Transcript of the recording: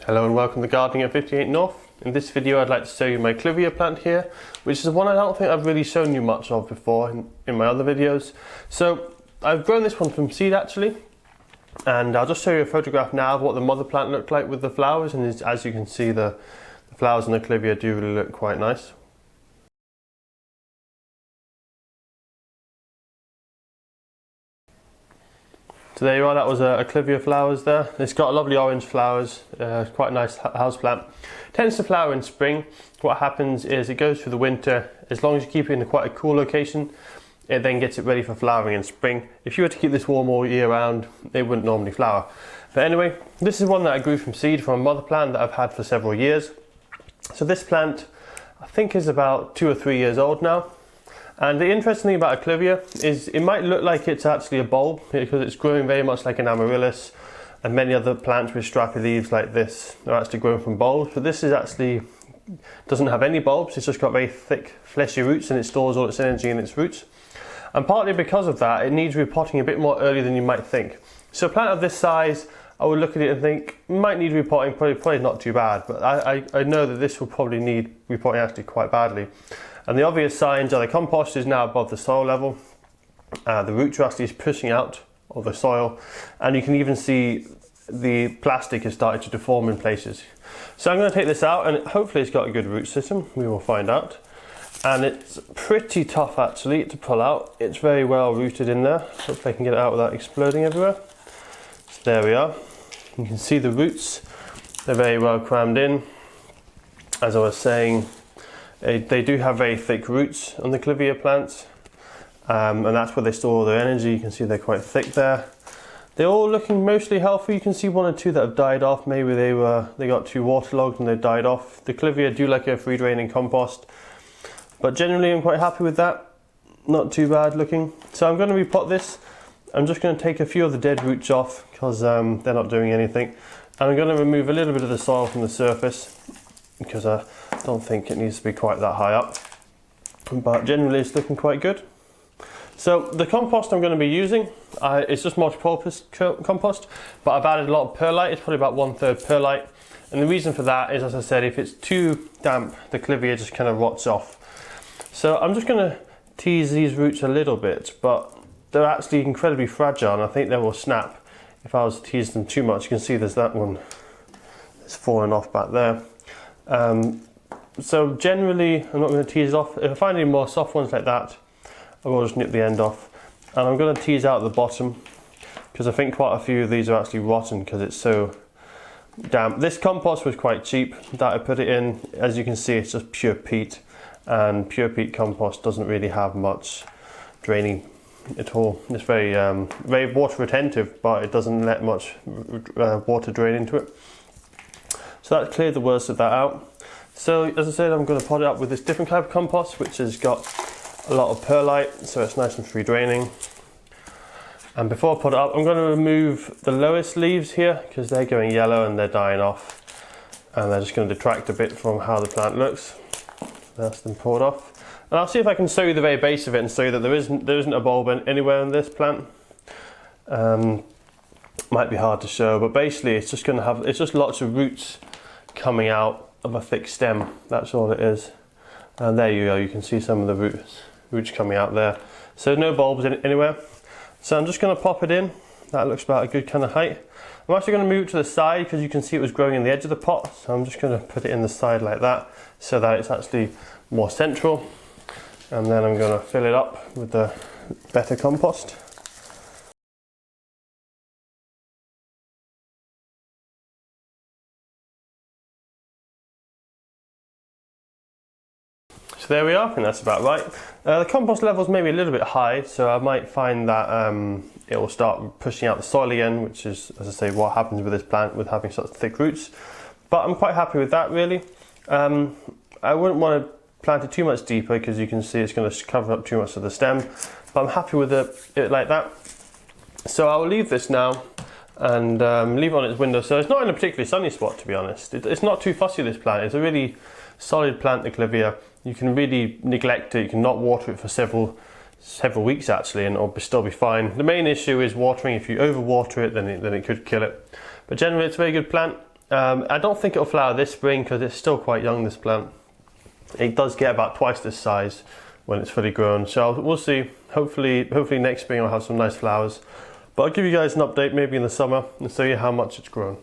Hello and welcome to Gardening at 58 North. In this video I'd like to show you my Clivia plant here, which is one I don't think I've really shown you much of before in my other videos. So I've grown this one from seed actually, and I'll just show you a photograph now of what the mother plant looked like with the flowers, and as you can see the flowers in the Clivia do really look quite nice. So there you are, that was a Clivia flowers there. It's got lovely orange flowers, quite a nice house plant. Tends to flower in spring. What happens is it goes through the winter. As long as you keep it in quite a cool location, it then gets it ready for flowering in spring. If you were to keep this warm all year round, it wouldn't normally flower. But anyway, this is one that I grew from seed from a mother plant that I've had for several years. So this plant, I think, is about 2 or 3 years old now. And the interesting thing about a Clivia is it might look like it's actually a bulb because it's growing very much like an amaryllis, and many other plants with strappy leaves like this are actually grown from bulbs, but this is actually doesn't have any bulbs. It's just got very thick fleshy roots, and it stores all its energy in its roots. And partly because of that, it needs repotting a bit more early than you might think. So a plant of this size, I would look at it and think might need repotting, probably not too bad, but I know that this will probably need repotting actually quite badly. And the obvious signs are the compost is now above the soil level, the roots are actually pushing out of the soil, and you can even see the plastic is starting to deform in places. So I'm going to take this out, and hopefully it's got a good root system, we will find out. And it's pretty tough actually to pull out, it's very well rooted in there. Hopefully I can get it out without exploding everywhere. So there we are, you can see the roots, they're very well crammed in. As I was saying, they do have very thick roots on the Clivia plants, and that's where they store all their energy. You can see they're quite thick there. They're all looking mostly healthy. You can see 1 or 2 that have died off. Maybe they got too waterlogged and they died off. The Clivia do like a free draining compost, but generally I'm quite happy with that. Not too bad looking. So I'm going to repot this. I'm just going to take a few of the dead roots off because they're not doing anything, and I'm going to remove a little bit of the soil from the surface because I don't think it needs to be quite that high up, but generally it's looking quite good. So the compost I'm going to be using, it's just multi-purpose compost, but I've added a lot of perlite. It's probably about 1/3 perlite, and the reason for that is, as I said, if it's too damp, the Clivia just kind of rots off. So I'm just going to tease these roots a little bit, but they're actually incredibly fragile, and I think they will snap if I was to tease them too much. You can see there's that one that's fallen off back there. So generally I'm not going to tease it off. If I find any more soft ones like that, I will just nip the end off, and I'm going to tease out the bottom because I think quite a few of these are actually rotten because it's so damp. This compost was quite cheap that I put it in. As you can see, it's just pure peat, and pure peat compost doesn't really have much draining at all. It's very very water retentive, but it doesn't let much water drain into it. So that cleared the worst of that out. So as I said, I'm going to pot it up with this different type of compost, which has got a lot of perlite, so it's nice and free draining. And before I put it up, I'm going to remove the lowest leaves here because they're going yellow and they're dying off, and they're just going to detract a bit from how the plant looks. That's them poured off. And I'll see if I can show you the very base of it and show you that there isn't a bulb anywhere in this plant. Might be hard to show, but basically it's just lots of roots coming out of a thick stem. That's all it is. And there you go, you can see some of the roots coming out there. So no bulbs anywhere. So I'm just going to pop it in. That looks about a good kind of height. I'm actually going to move it to the side because you can see it was growing in the edge of the pot. So I'm just going to put it in the side like that so that it's actually more central. And then I'm going to fill it up with the better compost. So there we are, I think that's about right. The compost level is maybe a little bit high, so I might find that it will start pushing out the soil again, which is, as I say, what happens with this plant with having such thick roots. But I'm quite happy with that, really. I wouldn't want to plant it too much deeper because you can see it's going to cover up too much of the stem, but I'm happy with it like that. So I'll leave this now and leave it on its window. So it's not in a particularly sunny spot, to be honest. It's not too fussy, this plant. It's a really solid plant, the Clivia. You can really neglect it, you can not water it for several weeks actually, and it'll still be fine. The main issue is watering. If you overwater it, then it could kill it. But generally it's a very good plant. I don't think it'll flower this spring because it's still quite young, this plant. It does get about twice this size when it's fully grown, so we'll see. Hopefully next spring I'll have some nice flowers. But I'll give you guys an update maybe in the summer and show you how much it's grown.